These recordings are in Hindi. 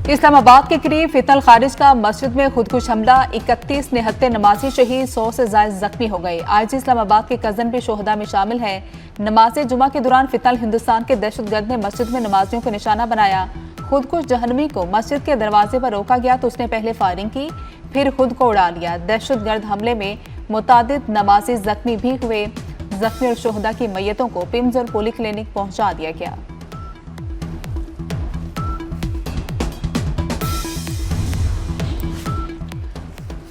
इस्लामाबाद के करीब फितनल खारिज का मस्जिद में खुदकुश हमला, 31 निहत्ते नमाजी शहीद, 100 से ज्यादा जख्मी हो गए। आईजी इस्लामाबाद के कजन भी शोहदा में शामिल हैं। नमाज जुमा के दौरान फितनल हिंदुस्तान के दहशतगर्द ने मस्जिद में नमाजियों को निशाना बनाया। खुदकुश जहनवी को मस्जिद के दरवाजे पर रोका गया तो उसने पहले फायरिंग की, फिर खुद को उड़ा लिया। दहशतगर्द हमले में मुतादिद नमाजी जख्मी भी हुए। जख्मी और शोहदा की मैयतों को पिम्स और पोली क्लिनिक पहुंचा दिया गया।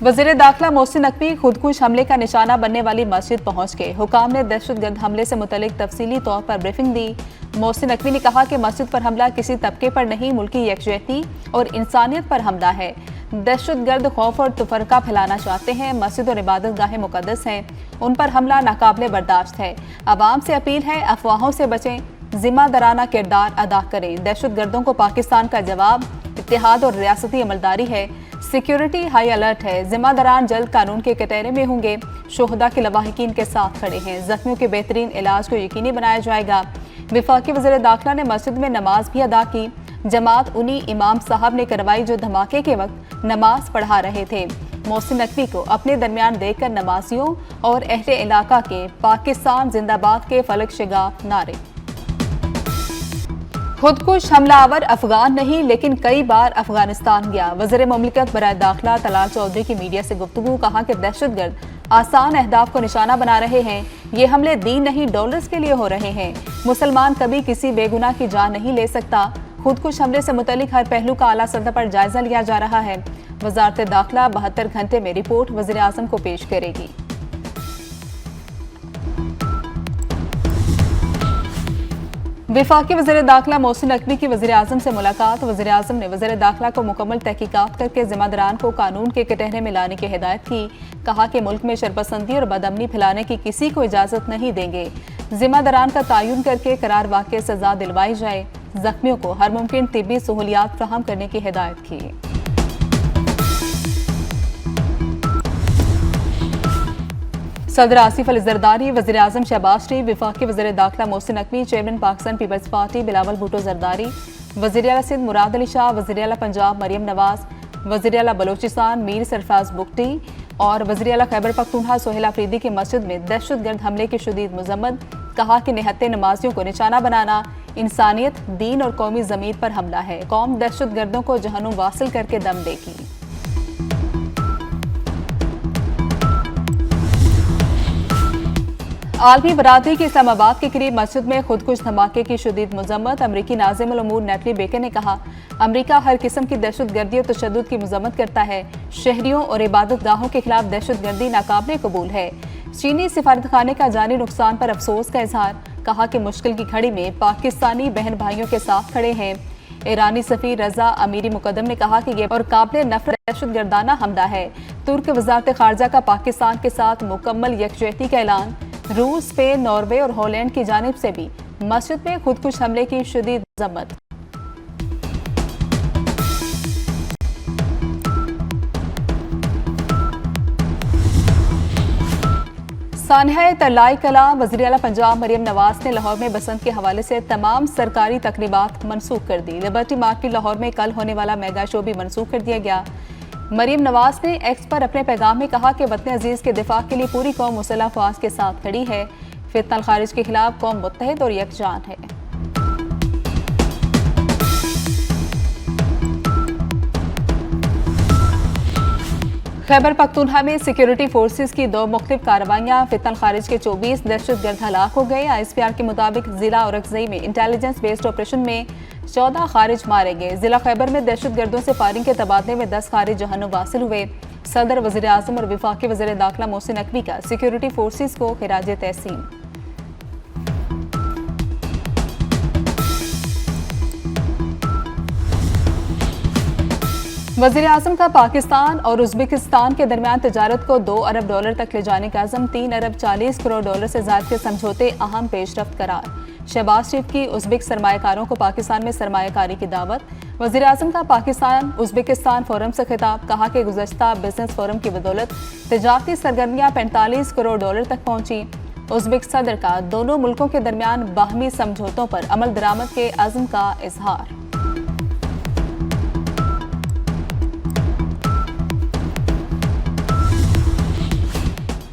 वजीर दाखिला मोहसिन नकवी खुदकुश हमले का निशाना बनने वाली मस्जिद पहुंच गए। हुकाम ने दहशतगर्द हमले से मुतल्लिक तफसीली तौर पर ब्रीफिंग दी। मोहसिन नकवी ने कहा कि मस्जिद पर हमला किसी तबके पर नहीं, मुल्की यकजहती और इंसानियत पर हमला है। दहशतगर्द खौफ और तफरका फैलाना चाहते हैं। मस्जिद और इबादत गाहें मुकद्दस हैं, उन पर हमला नाकाबिले बर्दाश्त है। अवाम से अपील है, अफवाहों से बचें, जिम्मेदाराना किरदार अदा करें। दहशतगर्दों को पाकिस्तान का जवाब इत्तेहाद और रियासती अमलदारी है। सिक्योरिटी हाई अलर्ट है। जिम्मेदारान जल्द कानून के कटहरे में होंगे। शोहदा के लवाहिकीन के साथ खड़े हैं। जख्मियों के बेहतरीन इलाज को यकीनी बनाया जाएगा। विफाकी वज़ीर दाखिला ने मस्जिद में नमाज भी अदा की। जमात उन्हीं इमाम साहब ने करवाई जो धमाके के वक्त नमाज पढ़ा रहे थे। मोहसिन नकवी को अपने दरमियान देखकर नमाजियों और अहले इलाका के पाकिस्तान जिंदाबाद के फलक शिगाफ नारे। खुदकुश हमलावर अफगान नहीं लेकिन कई बार अफगानिस्तान गया। वज़ीर मुमलिकत बराए दाखिला तलाल चौधरी की मीडिया से गुफ्तगू, कहा कि दहशतगर्द आसान अहदाफ को निशाना बना रहे हैं। ये हमले दीन नहीं डॉलर्स के लिए हो रहे हैं। मुसलमान कभी किसी बेगुनाह की जान नहीं ले सकता। खुदकुश हमले से मुतल्लिक हर पहलू का आला सतह पर जायजा लिया जा रहा है। वजारत दाखिला 72 घंटे में रिपोर्ट वज़ीर आज़म को पेश करेगी। विफाकी वज़ीर दाखिला मोहसिन नकवी की वज़ीर आज़म से मुलाकात। वज़ीर आज़म ने वज़ीर दाखिला को मुकम्मल तहकीकात करके जिम्मेदारान को कानून के कटहरे में लाने की हिदायत की। कहा कि मुल्क में शरपसंदी और बदअमनी फैलाने की किसी को इजाज़त नहीं देंगे। जिम्मेदारान का तयन करके करार वाक़ई सजा दिलवाई जाए। जख्मियों को हर मुमकिन तिब्बी सहूलियात फराहम करने की हिदायत की। सदर आसिफ अली जरदारी, वज़ीर आज़म शहबाज शरीफ, विफाकी वज़ीर दाखिला मोहसिन नकवी, चेयरमैन पाकिस्तान पीपल्स पार्टी बिलावल भुट्टो जरदारी, वज़ीर आला सिंध मुराद अली शाह, वज़ीर आला पंजाब मरियम नवाज, वज़ीर आला बलोचिस्तान मीर सरफराज बुगटी और वज़ीर आला खैबर पख्तूनख्वा सोहेल अफरीदी की मस्जिद में दहशतगर्द हमले की शदीद मजम्मत। कहा कि निहत्ते नमाजियों को निशाना बनाना इंसानियत, दीन और कौमी ज़मीर पर हमला है। कौम दहशतगर्दों को जहन्नुम वासिल करके दम देगी। आलमी बरादरी की इस्लामाबाद के करीब मस्जिद में खुदकुश धमाके की शदीद मजम्मत। अमरीकी नाज़िम अल उमूर नेटली बेकर ने कहा, अमरीका हर किस्म की दहशतगर्दी और तशद्दुद की मजम्मत करता है। शहरियों और इबादत गाहों के खिलाफ दहशतगर्दी नाकाबिले कबूल है। चीनी सिफारतखाने का जानी नुकसान पर अफसोस का इजहार। कहा कि मुश्किल की घड़ी में पाकिस्तानी बहन भाइयों के साथ खड़े हैं। ईरानी सफीर रजा अमीरी मुकदम ने कहा कि यह और काबिल नफरत दहशतगर्दाना हमला है। तुर्क वजारत खारजा का पाकिस्तान के साथ मुकम्मल यकजहती का ऐलान। रूस, स्पेन, नॉर्वे और हॉलैंड की जानिब से भी मस्जिद में खुदकुश हमले की शदीद मजम्मत। सानिया तलाई कला, वज़ीर आला पंजाब मरियम नवाज ने लाहौर में बसंत के हवाले से तमाम सरकारी तकरीबात मनसूख कर दी। लिबर्टी मार्केट लाहौर में कल होने वाला मेगा शो भी मनसूख कर दिया गया। मरियम नवाज ने एक्स पर अपने पैगाम में कहा कि वतन अजीज के दिफा के लिए पूरी कौम मुसल्लह अफवाज के साथ खड़ी है। फितनल खारिज के खिलाफ कौम मुत्तहिद और यकजान है। खैबर पख्तूनख्वा में सिक्योरिटी फोर्सेस की 2 मुख्तलिफ कार्रवाइयाँ। फितनल खारिज के 24 दहशतगर्द हलाक हो गए। ISPR के मुताबिक जिला औरकजई में इंटेलिजेंस बेस्ड ऑपरेशन में 14 खारिज मारे गए। जिला खैबर में दहशतगर्दों से फायरिंग के तबादले में 10 खारिज जहन्नुम वासिल हुए। सदर, वज़ीर आज़म और विफाकी वज़ीर दाखिला मोहसिन नकवी का सिक्योरिटी फोर्सेस को खिराज तहसीन। वज़ीर आज़म का पाकिस्तान और उज़्बेकिस्तान के दरमियान तजारत को $2 अरब तक ले जाने का अज़म। $3 अरब 40 करोड़ से ज़ायद के समझौते अहम पेशरफ्त करार। शहबाज शरीफ की उज़्बेक सरमायाकारों को पाकिस्तान में सरमायाकारी की दावत। वज़ीर आज़म का पाकिस्तान उज़्बेकिस्तान फोरम से खिताब। कहा कि गुज़श्ता बिजनेस फोरम की बदौलत तजारती सरगर्मियाँ $45 करोड़ तक पहुँची। उज़्बेक सदर का दोनों मुल्कों के दरमियान बाहमी समझौतों पर अमल दरामद के अज़्म का इजहार।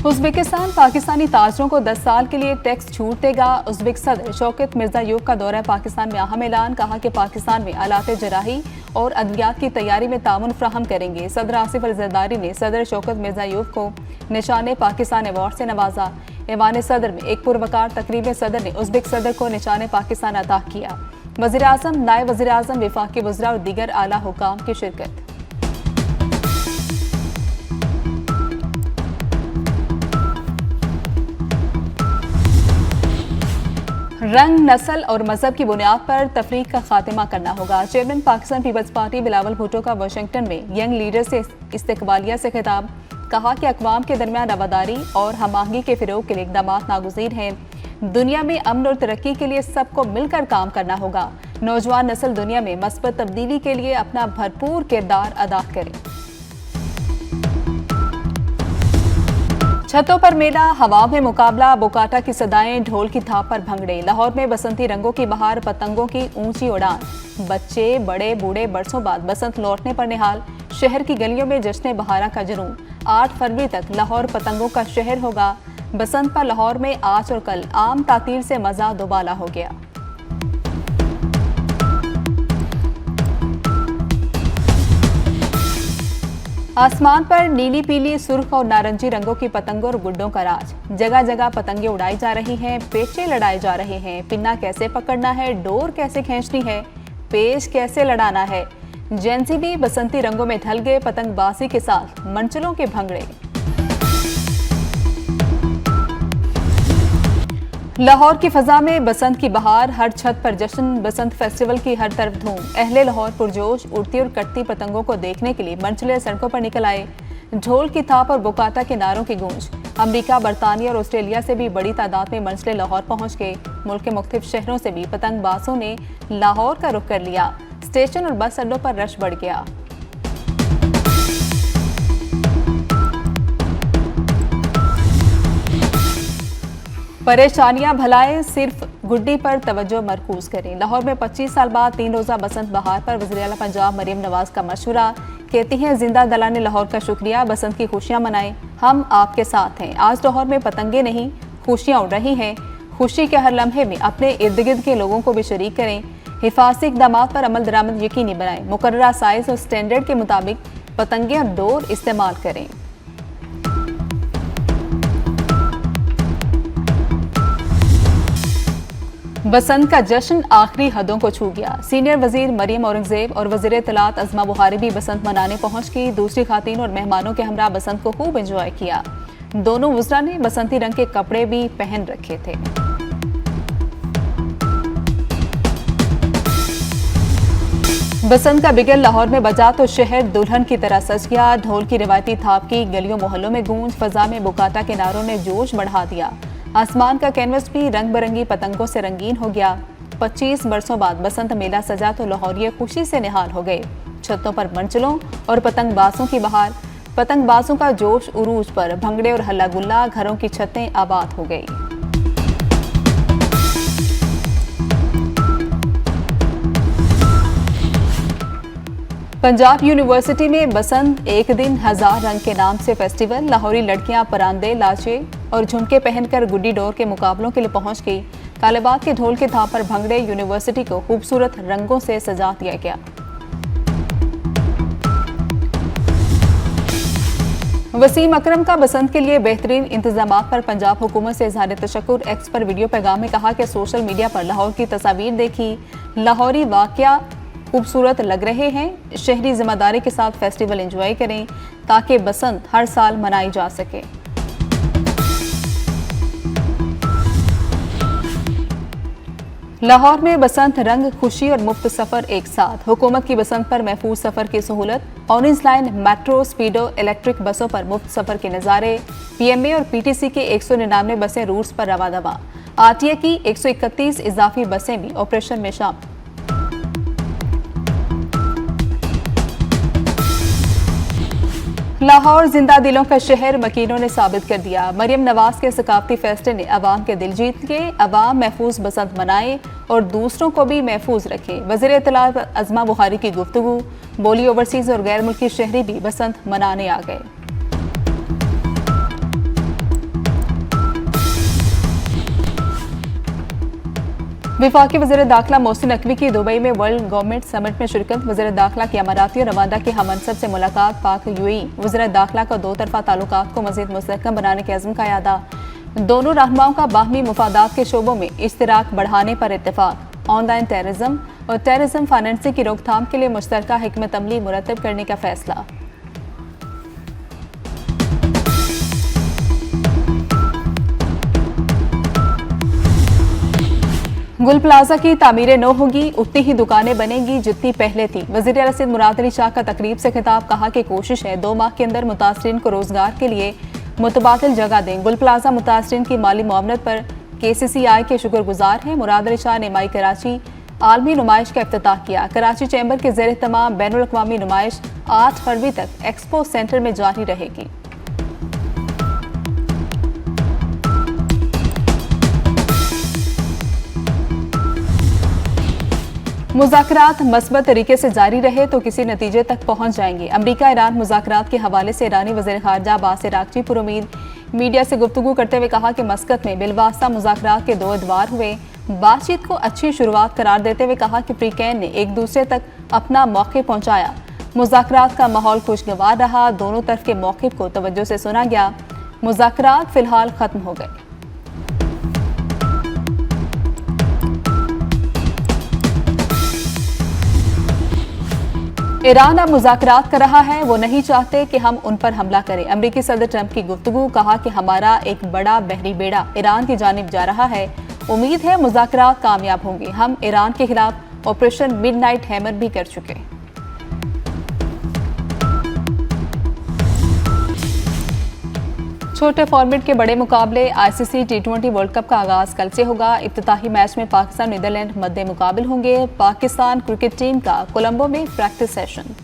उज़्बेकिस्तान पाकिस्तानी ताजरों को 10 साल के लिए टैक्स छूट देगा। उज़्बेक सदर शौकत मिर्ज़ायोव का दौरा पाकिस्तान में अहम ऐलान। कहा कि पाकिस्तान में आलात जराही और अद्वियात की तैयारी में ताउन फ्राहम करेंगे। सदर आसिफ अली ज़रदारी ने सदर शौकत मिर्ज़ायोव को निशान पाकिस्तान अवार्ड से नवाजा। ऐवान सदर में एक पुरवकार तकरीब में सदर ने उज़्बेक सदर को निशान पाकिस्तान अता किया। वज़ीर आज़म, नायब वज़ीर आज़म, वफाकी वज़रा और दीगर आला हुकाम की शिरकत। रंग, नस्ल और मजहब की बुनियाद पर तफरीक का खात्मा करना होगा। चेयरमैन पाकिस्तान पीपल्स पार्टी बिलावल भुट्टो का वाशिंगटन में यंग लीडर से इस्तकबालिया से खिताब। कहा कि अक़वाम के दरमियान रवादारी और हम-आहंगी के फ़रोग़ के लिए इक़दाम नागुज़ीर हैं। दुनिया में अमन और तरक्की के लिए सबको मिलकर काम करना होगा। नौजवान नस्ल दुनिया में मस्बत तब्दीली के लिए अपना भरपूर किरदार अदा करे। छतों पर मेला, हवा में मुकाबला, बोकाटा की सदाएं, ढोल की थाप पर भंगड़े। लाहौर में बसंती रंगों की बहार, पतंगों की ऊंची उड़ान। बच्चे, बड़े, बूढ़े बरसों बाद बसंत लौटने पर निहाल। शहर की गलियों में जश्न बहारा का जुनून। 8 फरवरी तक लाहौर पतंगों का शहर होगा। बसंत पर लाहौर में आज और कल आम तातीर से मजा दोबाला हो गया। आसमान पर नीली, पीली, सुर्ख और नारंगी रंगों की पतंगों और गुड्डों का राज। जगह जगह पतंगे उड़ाई जा रही हैं, पेचे लड़ाए जा रहे हैं। पिन्ना कैसे पकड़ना है, डोर कैसे खींचनी है, पेच कैसे लड़ाना है। जेंसी भी बसंती रंगों में ढल गए। पतंगबाजी के साथ मंचलों के भंगड़े। लाहौर की फजा में बसंत की बहार, हर छत पर जश्न। बसंत फेस्टिवल की हर तरफ धूम। अहले लाहौर पुरजोश उड़ती और कटती पतंगों को देखने के लिए मंचले सड़कों पर निकल आए। ढोल की थाप और बोकाटा के नारों की गूंज। अमेरिका, बरतानिया और ऑस्ट्रेलिया से भी बड़ी तादाद में मंचले लाहौर पहुंच गए। मुल्क के मुख्तलिफ शहरों से भी पतंगबाजों ने लाहौर का रुख कर लिया। स्टेशन और बस अड्डों पर रश बढ़ गया। परेशानियां भलाएं, सिर्फ गुड्डी पर तवज्जो मरकूज करें। लाहौर में 25 साल बाद 3 रोज़ा बसंत बहार पर वज़ीर आला पंजाब मरियम नवाज का मशवरा। कहती हैं, जिंदा दलाने लाहौर का शुक्रिया, बसंत की खुशियां मनाएं, हम आपके साथ हैं। आज लाहौर में पतंगे नहीं, खुशियां उड़ रही हैं। खुशी के हर लम्हे में अपने इर्द गिर्द के लोगों को भी शरीक करें। हिफाजती इक़दामात पर अमल दरामद यकीनी बनाएं। मुकर्ररा साइज और स्टैंडर्ड के मुताबिक पतंगे और डोर इस्तेमाल करें। बसंत का जश्न आखिरी हदों को छू गया। सीनियर वजीर मरियम औरंगजेब और वजीर इत्तलात अज़मा बुखारी भी बसंत मनाने पहुंच गई। दूसरी खातून और मेहमानों के हमरा बसंत को खूब एंजॉय किया। दोनों वज़रा ने बसंती रंग के कपड़े भी पहन रखे थे। बसंत का बिगल लाहौर में बजा तो शहर दुल्हन की तरह सज गया। ढोल की रिवायती थाप की गलियों मोहल्लों में गूंज। फजा में बोकाटा के नारों ने जोश बढ़ा दिया। आसमान का कैनवस भी रंग बिरंगी पतंगों से रंगीन हो गया। 25 बरसों बाद बसंत मेला सजा तो लाहौरिये खुशी से निहाल हो गए। छतों पर मंचलों और पतंगबाजों की बहार। पतंगबाजों का जोश उरूज पर। भंगड़े और हल्ला गुल्ला, घरों की छतें आबाद हो गई। पंजाब यूनिवर्सिटी में बसंत एक दिन हजार रंग के नाम से फेस्टिवल। लाहौरी लड़कियां परांदे, लाचे और झुमके पहनकर गुड्डी डोर के मुकाबलों के लिए पहुंच गई। तालिबात के ढोल के थाप पर भंगड़े। यूनिवर्सिटी को खूबसूरत रंगों से सजा दिया गया। वसीम अकरम का बसंत के लिए बेहतरीन इंतजामात पर पंजाब हुकूमत से इजहार तशक्कुर। एक्स पर वीडियो पैगाम में कहा कि सोशल मीडिया पर लाहौर की तस्वीर देखी, लाहौरी वाकया खूबसूरत लग रहे हैं। शहरी जिम्मेदारी के साथ फेस्टिवल एंजॉय करें ताकि बसंत हर साल मनाई जा सके। लाहौर में बसंत रंग, खुशी और मुफ्त सफर एक साथ। हुकूमत की बसंत पर महफूज सफर की सहूलत। ऑरेंज लाइन, मेट्रो, स्पीडो, इलेक्ट्रिक बसों पर मुफ्त सफर के नज़ारे। पीएमए और पीटीसी के 199 बसें रूट्स पर रवादवा। आरटीए की 131 इजाफी बसें भी ऑपरेशन में शामिल। लाहौर जिंदा दिलों का शहर, मकीनों ने साबित कर दिया। मरियम नवाज के सकाफती फैसले ने अवाम के दिल जीत के। अवाम महफूज बसंत मनाए और दूसरों को भी महफूज रखें। वज़ीर इत्तलात अज़मा बुखारी की गुफ्तगू। बोली ओवरसीज और गैर मुल्की शहरी भी बसंत मनाने आ गए। वफाकी वज़ीर दाखिला मोहसिन नकवी की दुबई में वर्ल्ड गवर्नमेंट समिट में शिरकत। वज़ीर दाखिला की अमाराती और रवांडा के हममनसब से मुलाकात। पाक यूएई वज़ीर दाखिला का दो तरफा ताल्लुकात को मज़ीद मुस्तहकम बनाने के अज़्म का यादा। दोनों रहनुमाओं का बाहमी मुफादात के शोबों में इश्तिराक बढ़ाने पर इत्तेफाक। ऑनलाइन टेररिज्म और टेररिज्म फाइनेंसिंग की रोकथाम के लिए मुश्तरका हिकमत अमली मुरतब करने का फैसला। गुल प्लाजा की तामीरें न होगी, उतनी ही दुकानें बनेंगी जितनी पहले थी। वज़ीर आला सिंध मुराद अली शाह का तकरीब से खिताब। कहा कि कोशिश है 2 माह के अंदर मुतासरीन को रोजगार के लिए मुतबादिल जगह दें। गुल प्लाजा मुतासरीन की माली मुआवनत पर KCCI के शुक्रगुजार हैं। मुराद अली शाह ने माई कराची आलमी नुमाइश का इफ्तिताह किया। कराची चैम्बर के ज़ेर तमाम बैनुल अक़वामी नुमाइश 8 फरवरी तक एक्सपो सेंटर में जारी रहेगी। मुज़ाकरात मस्बत तरीके से जारी रहे तो किसी नतीजे तक पहुंच जाएंगे। अमरीका ईरान मुज़ाकरात के हवाले से ईरानी वज़ीर ख़ारजा अब्बास अराग़ची पुरुमीद मीडिया से गुफ्तगू करते हुए कहा कि मस्कत में बिलवास्ता मुज़ाकरात के 2 अदवार हुए। बातचीत को अच्छी शुरुआत करार देते हुए कहा कि फ्रीकैन ने एक दूसरे तक अपना मौक़िफ़ पहुँचाया। मुज़ाकरात का माहौल खुशगवार रहा। दोनों तरफ के मौक़िफ़ को तवज्जो से सुना गया। मुज़ाकरात फ़िलहाल ख़त्म हो गए। ईरान अब मुज़ाकरात कर रहा है। वो नहीं चाहते कि हम उन पर हमला करें। अमरीकी सदर ट्रंप की गुफ्तगू। कहा कि हमारा एक बड़ा बहरी बेड़ा ईरान की जानिब जा रहा है। उम्मीद है मुज़ाकरात कामयाब होंगे। हम ईरान के खिलाफ ऑपरेशन मिडनाइट हैमर भी कर चुके। छोटे फॉर्मेट के बड़े मुकाबले ICC T20 वर्ल्ड कप का आगाज कल से होगा। इफ्तिताही मैच में पाकिस्तान नीदरलैंड मद्दे मुकाबिल होंगे। पाकिस्तान क्रिकेट टीम का कोलंबो में practice session.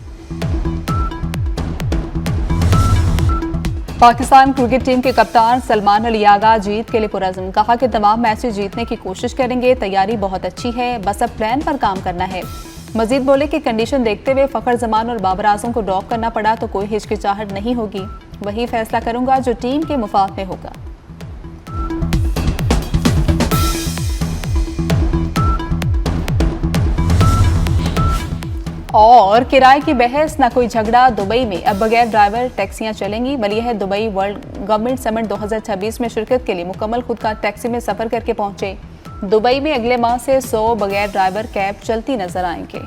Pakistan cricket team के कप्तान सलमान अली यागा जीत के लिए पुरज़्म। कहा कि तमाम मैचेस जीतने की कोशिश करेंगे। तैयारी बहुत अच्छी है, बस अब प्लान पर काम करना है। मजीद बोले कि कंडीशन देखते हुए फ़खर जमान और बाबर आजम को ड्रॉप करना पड़ा तो कोई हिचकिचाहट नहीं होगी। वही फैसला करूंगा जो टीम के मुफाद में होगा। और किराए की बहस ना कोई झगड़ा। दुबई में अब बगैर ड्राइवर टैक्सियां चलेंगी। मलिया है दुबई वर्ल्ड गवर्नमेंट समिट 2026 में शिरकत के लिए मुकम्मल खुद का टैक्सी में सफर करके पहुंचे। दुबई में अगले माह से 100 बगैर ड्राइवर कैब चलती नजर आएंगे।